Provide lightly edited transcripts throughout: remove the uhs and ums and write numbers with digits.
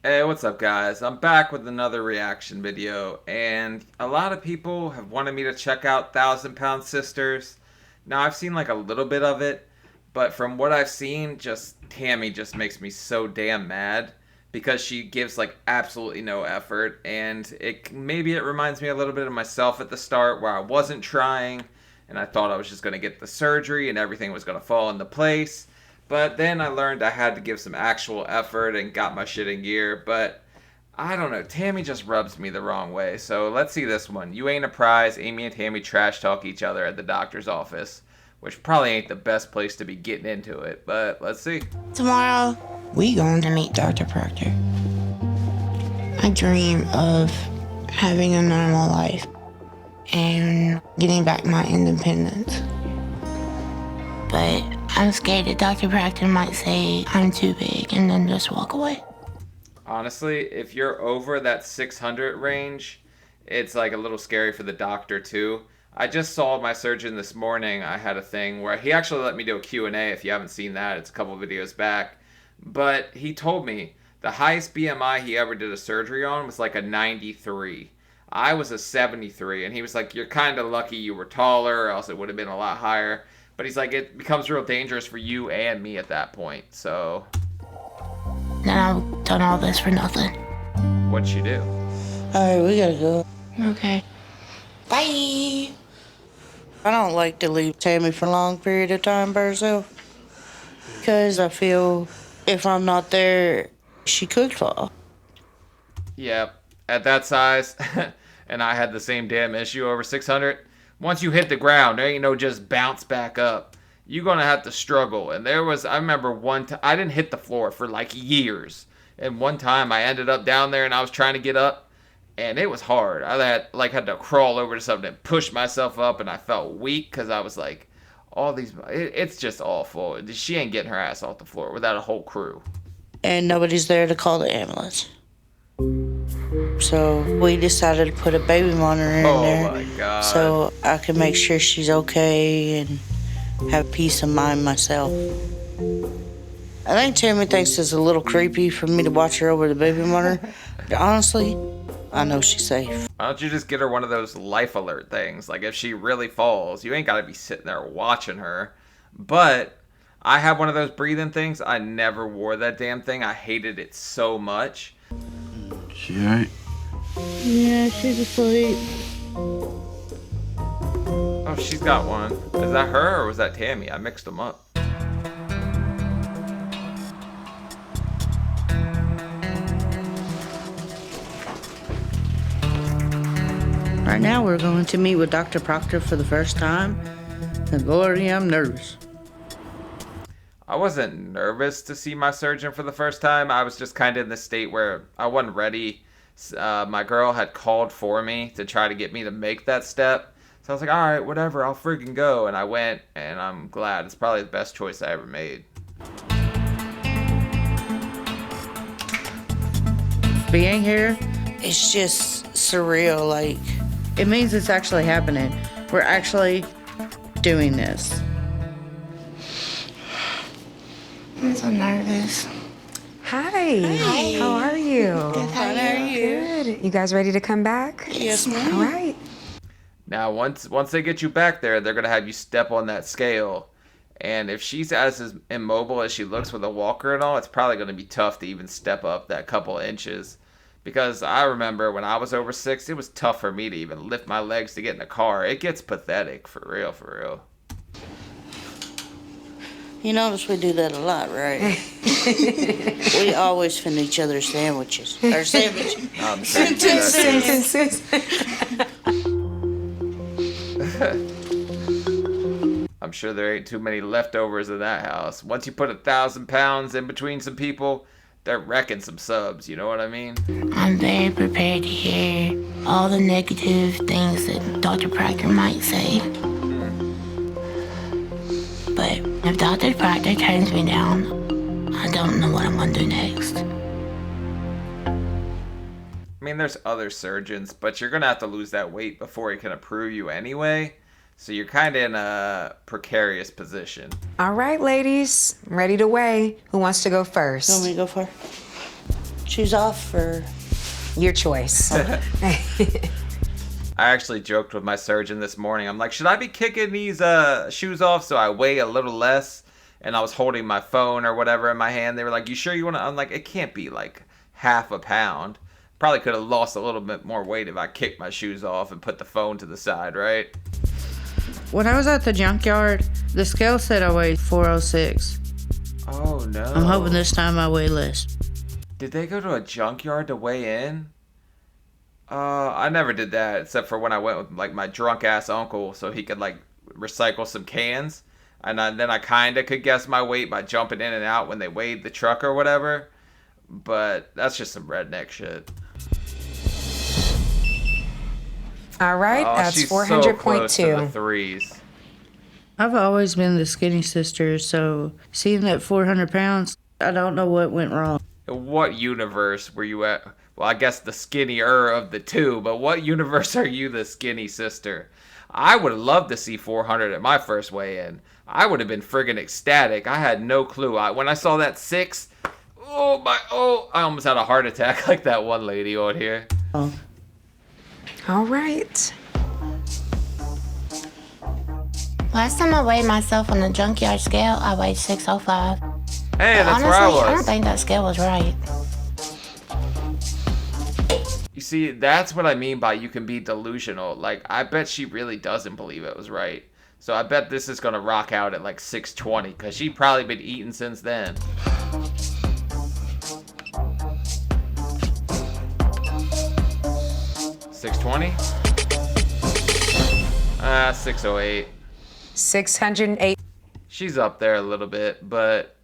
Hey, what's up, guys? I'm back with another reaction video, and a lot of people have wanted me to check out Thousand Pound Sisters. Now, I've seen like a little bit of it, but from what I've seen, just Tammy just makes me so damn mad because she gives like absolutely no effort, and maybe it reminds me a little bit of myself at the start where I wasn't trying, and I thought I was just gonna get the surgery and everything was gonna fall into place. But then I learned I had to give some actual effort and got my shit in gear. But I don't know. Tammy just rubs me the wrong way. So let's see this one. You Ain't a Prize. Amy and Tammy trash talk each other at the doctor's office, which probably ain't the best place to be getting into it. But let's see. Tomorrow, we going to meet Dr. Proctor. I dream of having a normal life and getting back my independence. But I'm scared that Dr. Proctor might say I'm too big and then just walk away. Honestly, if you're over that 600 range, it's like a little scary for the doctor too. I just saw my surgeon this morning. I had a thing where he actually let me do a Q&A. If you haven't seen that, it's a couple videos back. But he told me the highest BMI he ever did a surgery on was like a 93. I was a 73, and he was like, you're kind of lucky you were taller, or else it would have been a lot higher. But he's like, it becomes real dangerous for you and me at that point. So, Now I've done all this for nothing. what'd she do? Alright, we gotta go. Okay. Bye. I don't like to leave Tammy for a long period of time by herself. Because I feel if I'm not there, she could fall. Yeah, at that size, and I had the same damn issue over 600. Once you hit the ground, there ain't no just bounce back up. You're gonna have to struggle. And I remember one time, I didn't hit the floor for like years. And one time I ended up down there and I was trying to get up, and it was hard. I had to crawl over to something and push myself up, and I felt weak because I was like, it's just awful. She ain't getting her ass off the floor without a whole crew. And nobody's there to call the ambulance. So we decided to put a baby monitor in there. Oh my God. So I can make sure she's okay and have peace of mind myself. I think Tammy thinks it's a little creepy for me to watch her over the baby monitor. But honestly, I know she's safe. Why don't you just get her one of those life alert things? Like, if she really falls, you ain't got to be sitting there watching her. But I have one of those breathing things. I never wore that damn thing. I hated it so much. She alright? Yeah, she's asleep. Oh, she's got one. Is that her or was that Tammy? I mixed them up. Right now we're going to meet with Dr. Proctor for the first time. And Lordy, I'm nervous. I wasn't nervous to see my surgeon for the first time. I was just kind of in the state where I wasn't ready. My girl had called for me to try to get me to make that step. So I was like, all right, whatever, I'll freaking go. And I went, and I'm glad. It's probably the best choice I ever made. Being here, it's just surreal. Like, it means it's actually happening. We're actually doing this. I'm so nervous. Hi. Hi. How are you? Good, how are you? Good. You guys ready to come back? Yes, ma'am. All right. Now, once they get you back there, they're going to have you step on that scale. And if she's as immobile as she looks with a walker and all, it's probably going to be tough to even step up that couple inches. Because I remember when I was over 6, it was tough for me to even lift my legs to get in the car. It gets pathetic, for real, for real. You notice we do that a lot, right? We always finish each other's sandwiches. Our sandwiches. I'm sure you do that Sentences. too. I'm sure there ain't too many leftovers in that house. Once you put 1,000 pounds in between some people, they're wrecking some subs, you know what I mean? I'm very prepared to hear all the negative things that Dr. Proctor might say. But if Dr. Proctor turns me down, I don't know what I'm gonna do next. I mean, there's other surgeons, but you're going to have to lose that weight before he can approve you anyway. So you're kind of in a precarious position. All right, ladies. Ready to weigh. Who wants to go You want first? me to go for? shoes off or? Your choice. I actually joked with my surgeon this morning. I'm like, should I be kicking these shoes off so I weigh a little less? And I was holding my phone or whatever in my hand. They were like, you sure you want to? I'm like, it can't be like half a pound. Probably could have lost a little bit more weight if I kicked my shoes off and put the phone to the side, right? When I was at the junkyard, the scale said I weighed 406. Oh, no. I'm hoping this time I weigh less. Did they go to a junkyard to weigh in? I never did that except for when I went with like my drunk ass uncle so he could like recycle some cans. And then I kind of could guess my weight by jumping in and out when they weighed the truck or whatever. But that's just some redneck shit. All right, Oh, that's she's so close to the 400.2. threes. I've always been the skinny sister, so seeing that 400 pounds, I don't know what went wrong. What universe were you at? Well, I guess the skinnier of the two, but what universe are you the skinny sister? I would have loved to see 400 at my first weigh-in. I would have been friggin' ecstatic. I had no clue. When I saw that 6, I almost had a heart attack like that one lady on here. Oh. All right. Last time I weighed myself on the junkyard scale, I weighed 605. Hey, But that's honestly, where I I don't was. think that scale was right. You see, that's what I mean by you can be delusional. Like, I bet she really doesn't believe it was right. So I bet this is going to rock out at like 620 because she'd probably been eating since then. $620? 608. 608. She's up there a little bit, but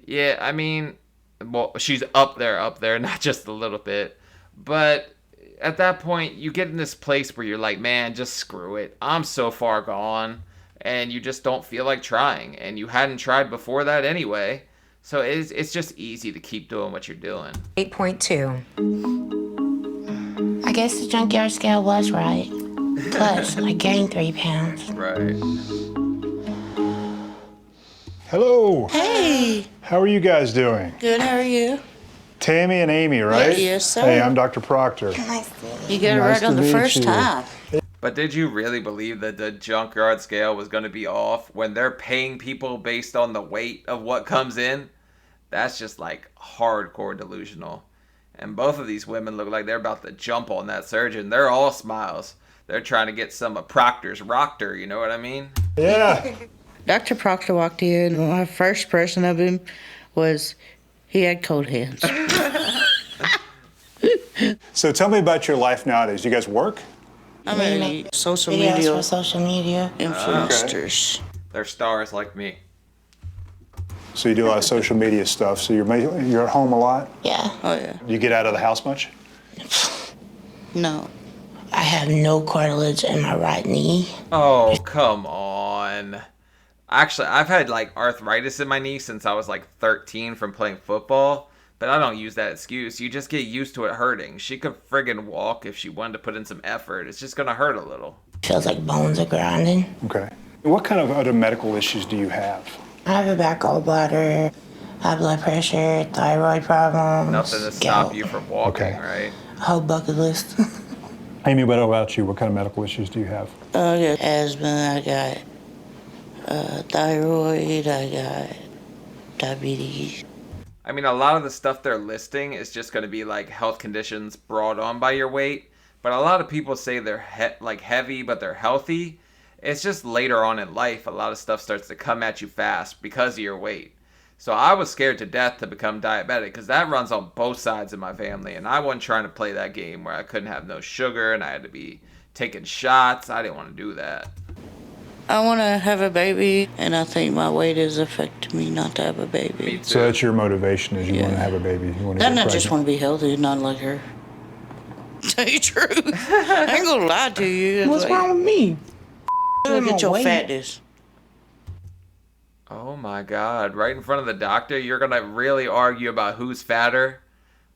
yeah, I mean, well, she's up there, not just a little bit. But at that point, you get in this place where you're like, man, just screw it. I'm so far gone, and you just don't feel like trying, and you hadn't tried before that anyway. So it's just easy to keep doing what you're doing. 8.2. I guess the junkyard scale was right. Plus, I gained 3 pounds. Right. Hello. Hey, How are you guys doing? good, how are you? Tammy and Amy, right? Yes, sir. Hey, I'm Dr. Proctor. Nice to meet you. You got it Nice right on to the meet first you. time. But did you really believe that the junkyard scale was going to be off when they're paying people based on the weight of what comes in? That's just like hardcore delusional. And both of these women look like they're about to jump on that surgeon. They're all smiles. They're trying to get some of Proctor's rocked, you know what I mean? Yeah. Dr. Proctor walked in. My first impression of him was he had cold hands. So tell me about your life nowadays. You guys work? I We mean, make social videos media for social media. influencers. They're stars like me. So you do a lot of social media stuff. So you're at home a lot? Yeah. Oh, yeah. Do you get out of the house much? No. I have no cartilage in my right knee. Oh, come on. Actually, I've had like arthritis in my knee since I was like 13 from playing football, but I don't use that excuse. You just get used to it hurting. She could friggin' walk if she wanted to put in some effort. It's just gonna hurt a little. Feels like bones are grinding. Okay. What kind of other medical issues do you have? I have a bad gallbladder, high blood pressure, thyroid problems. Nothing to stop gout, you from walking, Okay. right? a whole bucket list. Amy, what about you? What kind of medical issues do you have? I got asthma, I got thyroid, I got diabetes. I mean, a lot of the stuff they're listing is just going to be like health conditions brought on by your weight. But a lot of people say they're like heavy, but they're healthy. It's just later on in life, a lot of stuff starts to come at you fast because of your weight. So I was scared to death to become diabetic because that runs on both sides of my family. And I wasn't trying to play that game where I couldn't have no sugar and I had to be taking shots. I didn't want to do that. I want to have a baby, and I think my weight has affected me not to have a Me baby. too. So that's your motivation is you want to have a baby. You want to And get I just pregnant. want to be healthy, not like her. Tell you the truth. I ain't gonna lie to you. What's wrong with me? Look at your Weight. fatness. Oh my God. Right in front of the doctor, you're going to really argue about who's fatter?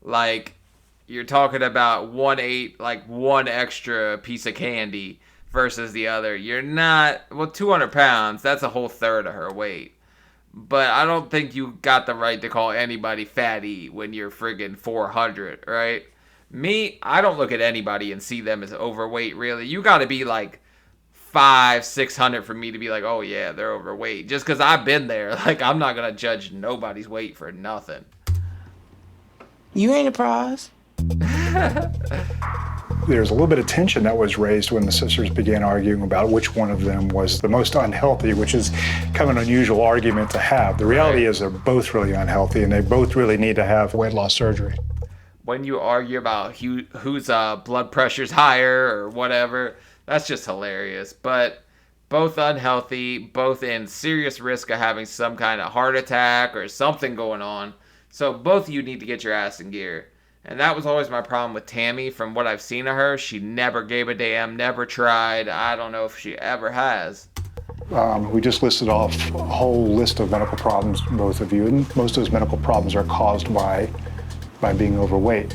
Like, you're talking about 1/8, like one extra piece of candy versus the other. You're not, well, 200 pounds, that's a whole third of her weight. but I don't think you got the right to call anybody fatty when you're friggin' 400, right? Me, I don't look at anybody and see them as overweight, really. You gotta be like 600 for me to be like, oh yeah, they're overweight. Just because I've been there. Like, I'm not gonna judge nobody's weight for nothing. You ain't a prize. There's a little bit of tension that was raised when the sisters began arguing about which one of them was the most unhealthy, which is kind of an unusual argument to have. The reality is they're both really unhealthy, and they both really need to have weight loss surgery. When you argue about whose blood pressure's higher or whatever, that's just hilarious. But both unhealthy, both in serious risk of having some kind of heart attack or something going on. So both of you need to get your ass in gear. And that was always my problem with Tammy. From what I've seen of her, she never gave a damn, never tried. I don't know if she ever has. We just listed off a whole list of medical problems, both of you, and most of those medical problems are caused by being overweight.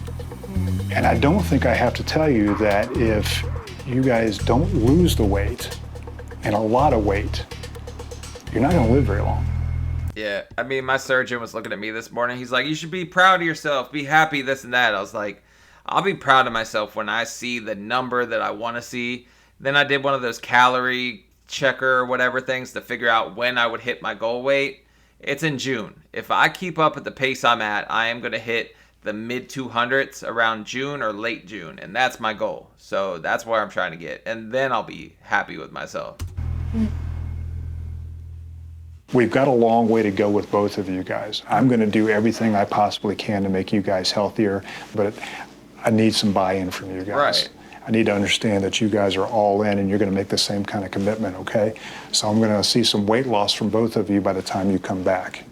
And I don't think I have to tell you that if you guys don't lose the weight, and a lot of weight, you're not going to live very long. Yeah, I mean, my surgeon was looking at me this morning. He's like, you should be proud of yourself, be happy, this and that. I was like, I'll be proud of myself when I see the number that I want to see. Then I did one of those calorie checker or whatever things to figure out when I would hit my goal weight. It's in June. If I keep up at the pace I'm at, I am going to hit the mid 200s around June or late June, and that's my goal. So that's where I'm trying to get, and then I'll be happy with myself. We've got a long way to go with both of you guys. I'm going to do everything I possibly can to make you guys healthier, but I need some buy-in from you guys. Right. I need to understand that you guys are all in and you're going to make the same kind of commitment, okay? So I'm going to see some weight loss from both of you by the time you come back.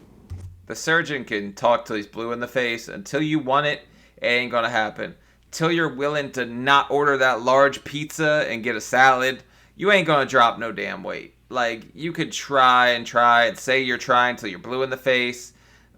The surgeon can talk till he's blue in the face. Until you want it, it ain't going to happen. Till you're willing to not order that large pizza and get a salad, you ain't going to drop no damn weight. Like, you could try and say you're trying till you're blue in the face,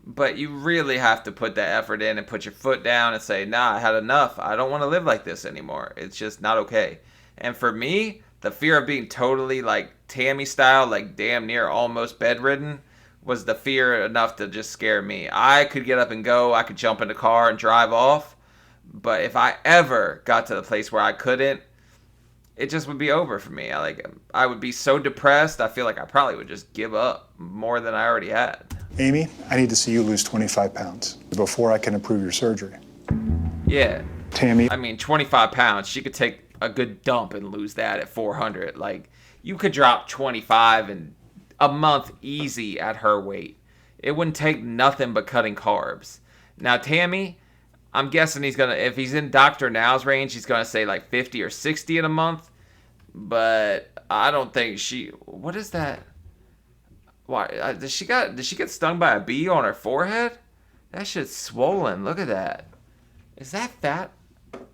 but you really have to put that effort in and put your foot down and say, nah, I had enough. I don't want to live like this anymore. It's just not okay. And for me, the fear of being totally like Tammy style, like damn near almost bedridden, was the fear enough to just scare me. I could get up and go. I could jump in the car and drive off. But if I ever got to the place where I couldn't, it just would be over for me. I would be so depressed, I feel like I probably would just give up more than I already had. Amy, I need to see you lose 25 pounds before I can approve your surgery. Yeah. Tammy, I mean, 25 pounds, she could take a good dump and lose that at 400. Like, you could drop 25 in a month easy at her weight. It wouldn't take nothing but cutting carbs. Now, Tammy, I'm guessing if he's in Dr. Now's range, he's going to say like 50 or 60 in a month. But I don't think what is that? Why, did she get stung by a bee on her forehead? That shit's swollen. Look at that. Is that fat?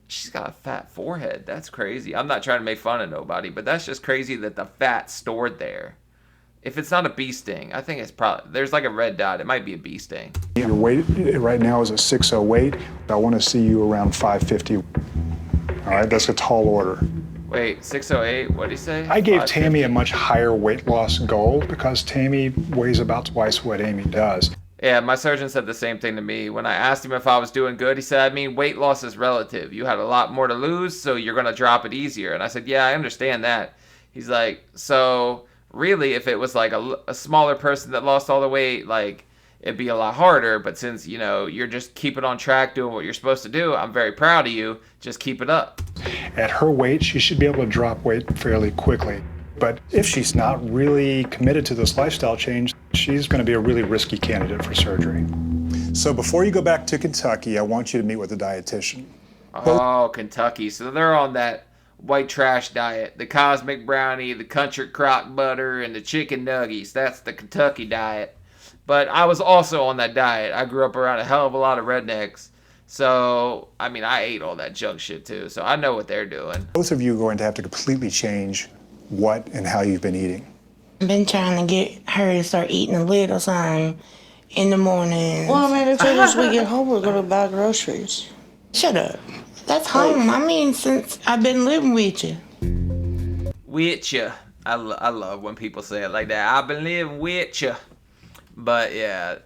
She's got a fat forehead. That's crazy. I'm not trying to make fun of nobody, but that's just crazy that the fat's stored there. If it's not a bee sting, I think it's probably, there's like a red dot. It might be a bee sting. your weight right now is a 608. I want to see you around 550. All right, that's a tall order. Wait, 608, what did he say? I gave 550? Tammy a much higher weight loss goal because Tammy weighs about twice what Amy does. Yeah, my surgeon said the same thing to me. When I asked him if I was doing good, he said, I mean, weight loss is relative. You had a lot more to lose, so you're going to drop it easier. And I said, yeah, I understand that. He's like, so really, if it was like a smaller person that lost all the weight, like, it'd be a lot harder. But since, you're just keeping on track, doing what you're supposed to do, I'm very proud of you. Just keep it up. At her weight, she should be able to drop weight fairly quickly. But if she's not really committed to this lifestyle change, she's going to be a really risky candidate for surgery. So before you go back to Kentucky, I want you to meet with a dietitian. Oh, Kentucky. So they're on that white trash diet. The cosmic brownie, the country crock butter, and the chicken nuggies. That's the Kentucky diet. But I was also on that diet. I grew up around a hell of a lot of rednecks. So, I mean, I ate all that junk shit too. So I know what they're doing. Both of you are going to have to completely change what and how you've been eating. I've been trying to get her to start eating a little something in the morning. Well, I mean, as soon as we get home, we're going to buy groceries. Shut up. That's home. I mean, since I've been living with you. With ya. I love when people say it like that. I've been living with ya. But yeah,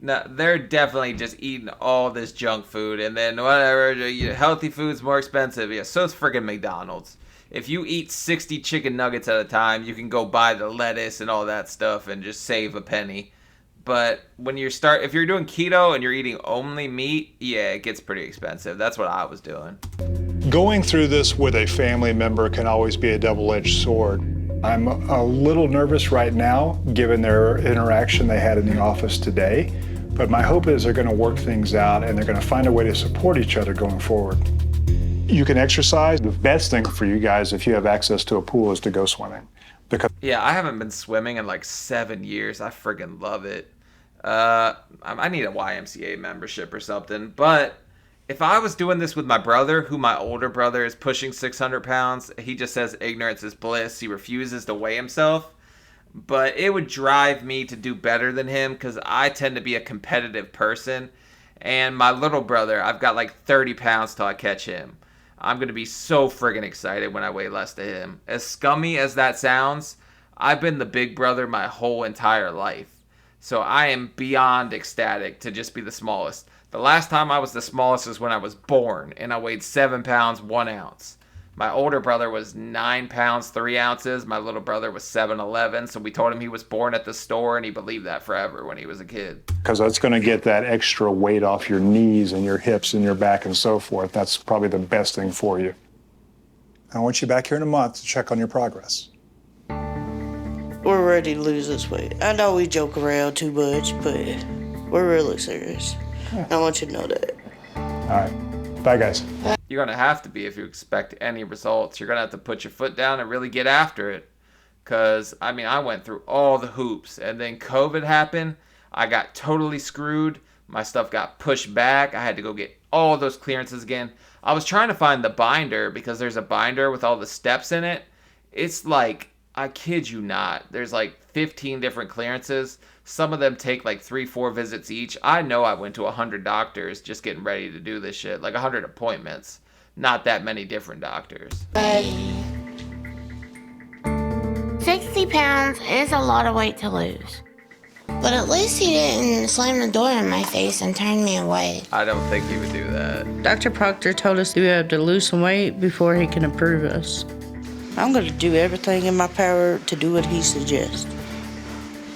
no, they're definitely just eating all this junk food, and then whatever, healthy food's more expensive. Yeah, so it's friggin' McDonald's. If you eat 60 chicken nuggets at a time, you can go buy the lettuce and all that stuff and just save a penny. But when if you're doing keto and you're eating only meat, yeah, it gets pretty expensive. That's what I was doing. Going through this with a family member can always be a double-edged sword. I'm a little nervous right now, given their interaction they had in the office today. But my hope is they're going to work things out and they're going to find a way to support each other going forward. You can exercise. The best thing for you guys, if you have access to a pool, is to go swimming. Because Yeah, I haven't been swimming in like 7 years. I friggin' love it. I need a YMCA membership or something. But if I was doing this with my brother, who my older brother is pushing 600 pounds, he just says ignorance is bliss. He refuses to weigh himself. But it would drive me to do better than him because I tend to be a competitive person. And my little brother, I've got like 30 pounds till I catch him. I'm going to be so friggin' excited when I weigh less than him. As scummy as that sounds, I've been the big brother my whole entire life. So I am beyond ecstatic to just be the smallest. The last time I was the smallest was when I was born, and I weighed 7 pounds, 1 ounce. My older brother was 9 pounds, 3 ounces. My little brother was 7'11", so we told him he was born at the store, and he believed that forever when he was a kid. Because that's going to get that extra weight off your knees and your hips and your back and so forth. That's probably the best thing for you. I want you back here in a month to check on your progress. We're ready to lose this weight. I know we joke around too much, but we're really serious. I want you to know that. All right. Bye, guys. You're going to have to be if you expect any results. You're going to have to put your foot down and really get after it. Because, I mean, I went through all the hoops. And then COVID happened. I got totally screwed. My stuff got pushed back. I had to go get all those clearances again. I was trying to find the binder because there's a binder with all the steps in it. It's like, I kid you not, there's like 15 different clearances. Some of them take like 3-4 visits each. I know I went to 100 doctors just getting ready to do this shit. Like 100 appointments. Not that many different doctors. 60 pounds is a lot of weight to lose. But at least he didn't slam the door in my face and turn me away. I don't think he would do that. Dr. Proctor told us we have to lose some weight before he can approve us. I'm going to do everything in my power to do what he suggests.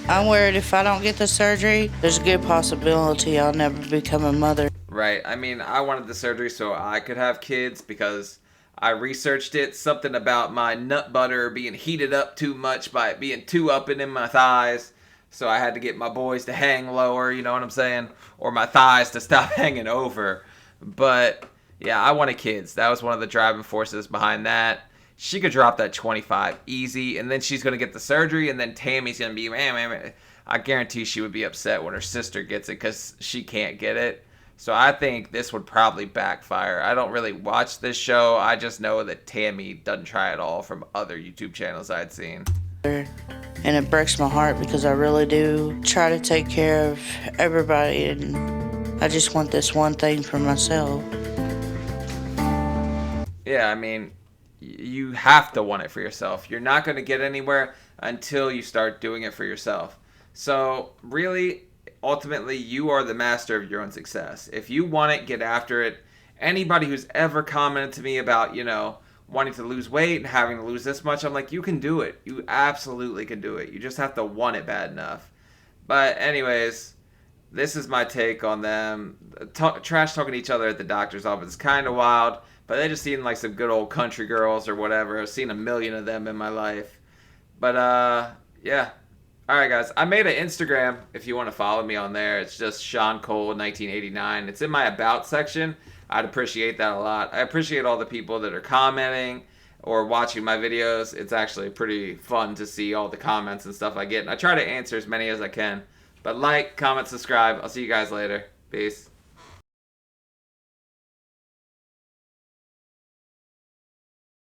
I'm worried if I don't get the surgery, there's a good possibility I'll never become a mother. Right. I mean, I wanted the surgery so I could have kids because I researched it. Something about my nut butter being heated up too much by it being too up and in my thighs. So I had to get my boys to hang lower, you know what I'm saying? Or my thighs to stop hanging over. But yeah, I wanted kids. That was one of the driving forces behind that. She could drop that 25 easy, and then she's going to get the surgery, and then Tammy's going to be, man. I guarantee she would be upset when her sister gets it because she can't get it. So I think this would probably backfire. I don't really watch this show. I just know that Tammy doesn't try at all from other YouTube channels I'd seen. And it breaks my heart because I really do try to take care of everybody, and I just want this one thing for myself. Yeah, I mean, you have to want it for yourself. You're not going to get anywhere until you start doing it for yourself. So really, ultimately, you are the master of your own success. If you want it, get after it. Anybody who's ever commented to me about, wanting to lose weight and having to lose this much, I'm like, you can do it. You absolutely can do it. You just have to want it bad enough. But anyways, this is my take on them. Trash talking to each other at the doctor's office is kind of wild. But they just seem like some good old country girls or whatever. I've seen a million of them in my life. But, yeah. All right, guys. I made an Instagram if you want to follow me on there. It's just Sean Cole 1989. It's in my About section. I'd appreciate that a lot. I appreciate all the people that are commenting or watching my videos. It's actually pretty fun to see all the comments and stuff I get. And I try to answer as many as I can. But like, comment, subscribe. I'll see you guys later. Peace.